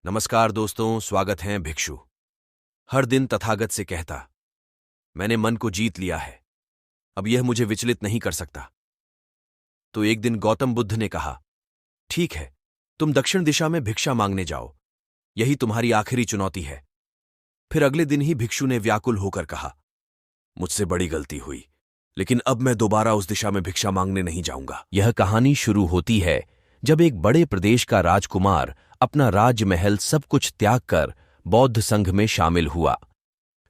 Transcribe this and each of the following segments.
नमस्कार दोस्तों, स्वागत है भिक्षु। हर दिन तथागत से कहता, मैंने मन को जीत लिया है, अब यह मुझे विचलित नहीं कर सकता। तो एक दिन गौतम बुद्ध ने कहा, ठीक है, तुम दक्षिण दिशा में भिक्षा मांगने जाओ, यही तुम्हारी आखिरी चुनौती है। फिर अगले दिन ही भिक्षु ने व्याकुल होकर कहा, मुझसे बड़ी गलती हुई, लेकिन अब मैं दोबारा उस दिशा में भिक्षा मांगने नहीं जाऊंगा। यह कहानी शुरू होती है जब एक बड़े प्रदेश का राजकुमार अपना राजमहल सब कुछ त्याग कर बौद्ध संघ में शामिल हुआ।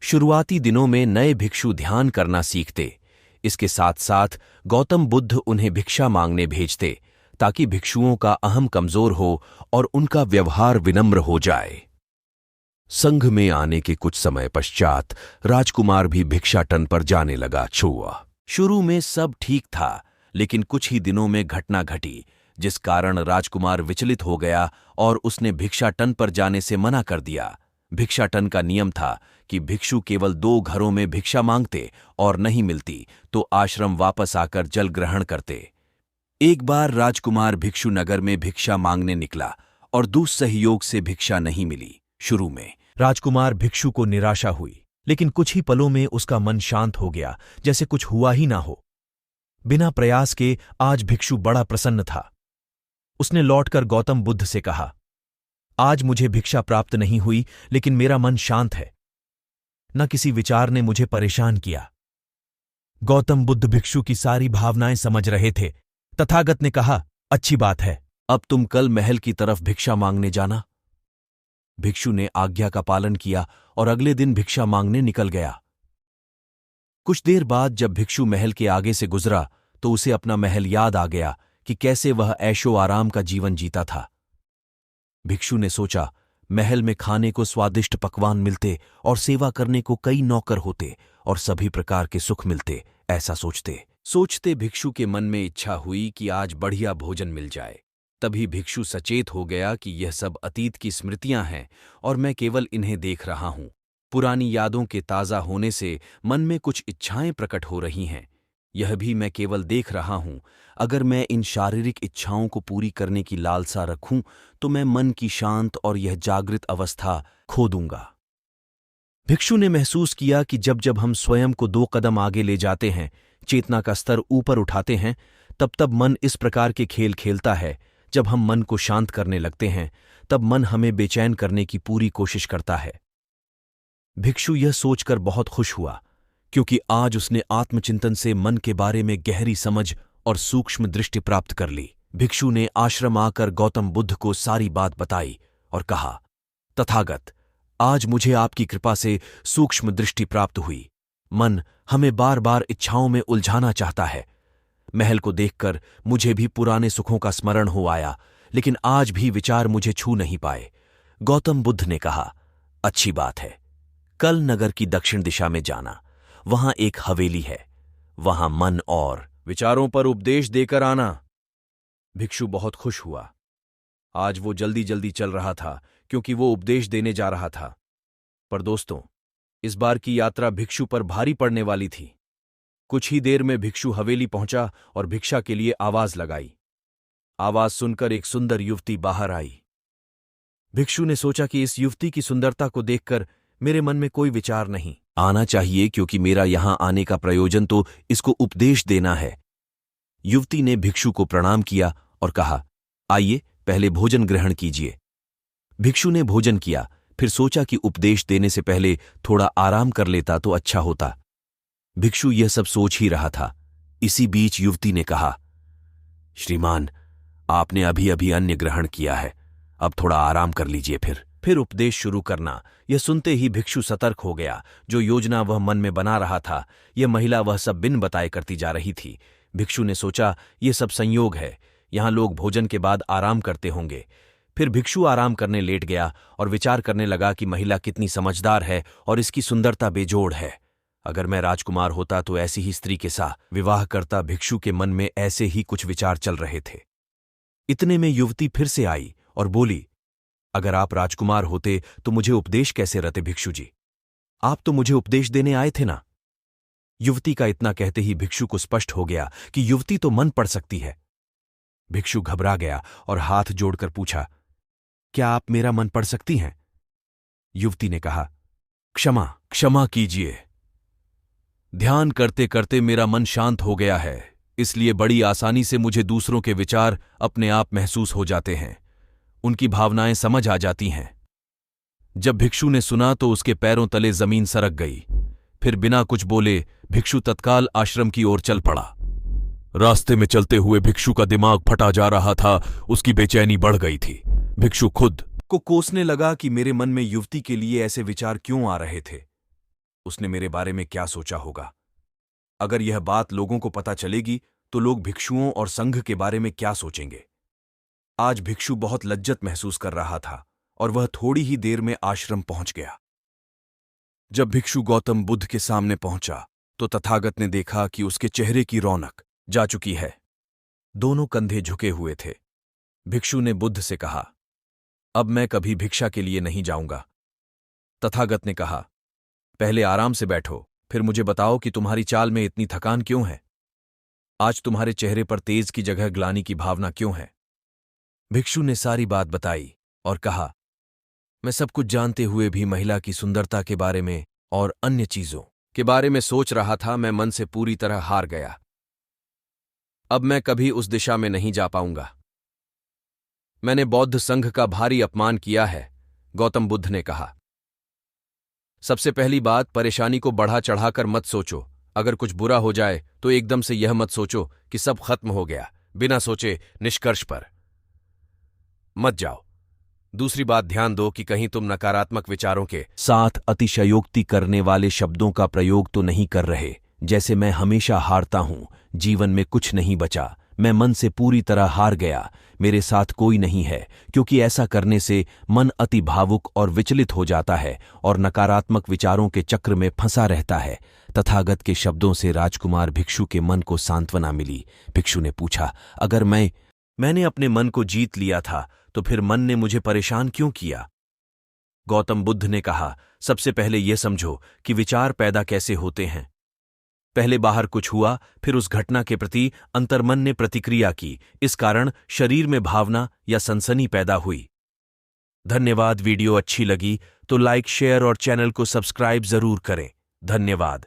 शुरुआती दिनों में नए भिक्षु ध्यान करना सीखते, इसके साथ साथ गौतम बुद्ध उन्हें भिक्षा मांगने भेजते ताकि भिक्षुओं का अहम कमजोर हो और उनका व्यवहार विनम्र हो जाए। संघ में आने के कुछ समय पश्चात राजकुमार भी भिक्षाटन पर जाने लगा छुआ। शुरू में सब ठीक था, लेकिन कुछ ही दिनों में घटना घटी जिस कारण राजकुमार विचलित हो गया और उसने भिक्षाटन पर जाने से मना कर दिया। भिक्षाटन का नियम था कि भिक्षु केवल 2 घरों में भिक्षा मांगते और नहीं मिलती तो आश्रम वापस आकर जल ग्रहण करते। एक बार राजकुमार भिक्षु नगर में भिक्षा मांगने निकला और दुस्सहयोग से भिक्षा नहीं मिली। शुरू में राजकुमार भिक्षु को निराशा हुई, लेकिन कुछ ही पलों में उसका मन शांत हो गया, जैसे कुछ हुआ ही ना हो। बिना प्रयास के आज भिक्षु बड़ा प्रसन्न था। उसने लौटकर गौतम बुद्ध से कहा, आज मुझे भिक्षा प्राप्त नहीं हुई, लेकिन मेरा मन शांत है। न किसी विचार ने मुझे परेशान किया। गौतम बुद्ध भिक्षु की सारी भावनाएं समझ रहे थे। तथागत ने कहा, अच्छी बात है, अब तुम कल महल की तरफ भिक्षा मांगने जाना। भिक्षु ने आज्ञा का पालन किया और अगले दिन भिक्षा मांगने निकल गया। कुछ देर बाद जब भिक्षु महल के आगे से गुजरा तो उसे अपना महल याद आ गया कि कैसे वह ऐशो आराम का जीवन जीता था। भिक्षु ने सोचा, महल में खाने को स्वादिष्ट पकवान मिलते और सेवा करने को कई नौकर होते और सभी प्रकार के सुख मिलते। ऐसा सोचते सोचते भिक्षु के मन में इच्छा हुई कि आज बढ़िया भोजन मिल जाए। तभी भिक्षु सचेत हो गया कि यह सब अतीत की स्मृतियां हैं और मैं केवल इन्हें देख रहा हूं। पुरानी यादों के ताजा होने से मन में कुछ इच्छाएं प्रकट हो रही हैं। यह भी मैं केवल देख रहा हूं। अगर मैं इन शारीरिक इच्छाओं को पूरी करने की लालसा रखूं तो मैं मन की शांत और यह जागृत अवस्था खो दूंगा। भिक्षु ने महसूस किया कि जब जब हम स्वयं को 2 कदम आगे ले जाते हैं, चेतना का स्तर ऊपर उठाते हैं, तब तब मन इस प्रकार के खेल खेलता है। जब हम मन को शांत करने लगते हैं, तब मन हमें बेचैन करने की पूरी कोशिश करता है। भिक्षु यह सोचकर बहुत खुश हुआ, क्योंकि आज उसने आत्मचिंतन से मन के बारे में गहरी समझ और सूक्ष्म दृष्टि प्राप्त कर ली। भिक्षु ने आश्रम आकर गौतम बुद्ध को सारी बात बताई और कहा, तथागत, आज मुझे आपकी कृपा से सूक्ष्म दृष्टि प्राप्त हुई। मन हमें बार बार इच्छाओं में उलझाना चाहता है। महल को देखकर मुझे भी पुराने सुखों का स्मरण हो आया, लेकिन आज भी विचार मुझे छू नहीं पाए। गौतम बुद्ध ने कहा, अच्छी बात है, कल नगर की दक्षिण दिशा में जाना, वहां एक हवेली है, वहां मन और विचारों पर उपदेश देकर आना। भिक्षु बहुत खुश हुआ। आज वो जल्दी जल्दी चल रहा था क्योंकि वो उपदेश देने जा रहा था। पर दोस्तों, इस बार की यात्रा भिक्षु पर भारी पड़ने वाली थी। कुछ ही देर में भिक्षु हवेली पहुंचा और भिक्षा के लिए आवाज लगाई। आवाज सुनकर एक सुंदर युवती बाहर आई। भिक्षु ने सोचा कि इस युवती की सुंदरता को देखकर मेरे मन में कोई विचार नहीं आना चाहिए, क्योंकि मेरा यहां आने का प्रयोजन तो इसको उपदेश देना है। युवती ने भिक्षु को प्रणाम किया और कहा, आइए पहले भोजन ग्रहण कीजिए। भिक्षु ने भोजन किया, फिर सोचा कि उपदेश देने से पहले थोड़ा आराम कर लेता तो अच्छा होता। भिक्षु यह सब सोच ही रहा था। इसी बीच युवती ने कहा, श्रीमान, आपने अभी अभी अन्न ग्रहण किया है, अब थोड़ा आराम कर लीजिए। फिर उपदेश शुरू करना। यह सुनते ही भिक्षु सतर्क हो गया। जो योजना वह मन में बना रहा था, यह महिला वह सब बिन बताए करती जा रही थी। भिक्षु ने सोचा, यह सब संयोग है, यहां लोग भोजन के बाद आराम करते होंगे। फिर भिक्षु आराम करने लेट गया और विचार करने लगा कि महिला कितनी समझदार है और इसकी सुंदरता बेजोड़ है। अगर मैं राजकुमार होता तो ऐसी ही स्त्री के साथ विवाह करता। भिक्षु के मन में ऐसे ही कुछ विचार चल रहे थे। इतने में युवती फिर से आई और बोली, अगर आप राजकुमार होते तो मुझे उपदेश कैसे रहते भिक्षु जी? आप तो मुझे उपदेश देने आए थे ना। युवती का इतना कहते ही भिक्षु को स्पष्ट हो गया कि युवती तो मन पढ़ सकती है। भिक्षु घबरा गया और हाथ जोड़कर पूछा, क्या आप मेरा मन पढ़ सकती हैं? युवती ने कहा, क्षमा क्षमा कीजिए। ध्यान करते करते मेरा मन शांत हो गया है, इसलिए बड़ी आसानी से मुझे दूसरों के विचार अपने आप महसूस हो जाते हैं, उनकी भावनाएं समझ आ जाती हैं। जब भिक्षु ने सुना तो उसके पैरों तले जमीन सरक गई। फिर बिना कुछ बोले भिक्षु तत्काल आश्रम की ओर चल पड़ा। रास्ते में चलते हुए भिक्षु का दिमाग फटा जा रहा था, उसकी बेचैनी बढ़ गई थी। भिक्षु खुद को कोसने लगा कि मेरे मन में युवती के लिए ऐसे विचार क्यों आ रहे थे। उसने मेरे बारे में क्या सोचा होगा? अगर यह बात लोगों को पता चलेगी तो लोग भिक्षुओं और संघ के बारे में क्या सोचेंगे? आज भिक्षु बहुत लज्जत महसूस कर रहा था और वह थोड़ी ही देर में आश्रम पहुंच गया। जब भिक्षु गौतम बुद्ध के सामने पहुंचा तो तथागत ने देखा कि उसके चेहरे की रौनक जा चुकी है। दोनों कंधे झुके हुए थे। भिक्षु ने बुद्ध से कहा, अब मैं कभी भिक्षा के लिए नहीं जाऊंगा। तथागत ने कहा, पहले आराम से बैठो, फिर मुझे बताओ कि तुम्हारी चाल में इतनी थकान क्यों है? आज तुम्हारे चेहरे पर तेज की जगह ग्लानि की भावना क्यों है? भिक्षु ने सारी बात बताई और कहा, मैं सब कुछ जानते हुए भी महिला की सुंदरता के बारे में और अन्य चीजों के बारे में सोच रहा था। मैं मन से पूरी तरह हार गया। अब मैं कभी उस दिशा में नहीं जा पाऊंगा। मैंने बौद्ध संघ का भारी अपमान किया है, गौतम बुद्ध ने कहा। सबसे पहली बात, परेशानी को बढ़ा चढ़ाकर मत सोचो। अगर कुछ बुरा हो जाए तो एकदम से यह मत सोचो कि सब खत्म हो गया। बिना सोचे निष्कर्ष पर मत जाओ। दूसरी बात, ध्यान दो कि कहीं तुम नकारात्मक विचारों के साथ अतिशयोक्ति करने वाले शब्दों का प्रयोग तो नहीं कर रहे, जैसे मैं हमेशा हारता हूं, जीवन में कुछ नहीं बचा, मैं मन से पूरी तरह हार गया, मेरे साथ कोई नहीं है, क्योंकि ऐसा करने से मन अति भावुक और विचलित हो जाता है और नकारात्मक विचारों के चक्र में फंसा रहता है। तथागत के शब्दों से राजकुमार भिक्षु के मन को सांत्वना मिली। भिक्षु ने पूछा, अगर मैंने अपने मन को जीत लिया था तो फिर मन ने मुझे परेशान क्यों किया? गौतम बुद्ध ने कहा, सबसे पहले यह समझो कि विचार पैदा कैसे होते हैं। पहले बाहर कुछ हुआ, फिर उस घटना के प्रति अंतर्मन ने प्रतिक्रिया की, इस कारण शरीर में भावना या सनसनी पैदा हुई। धन्यवाद। वीडियो अच्छी लगी तो लाइक, शेयर और चैनल को सब्सक्राइब जरूर करें। धन्यवाद।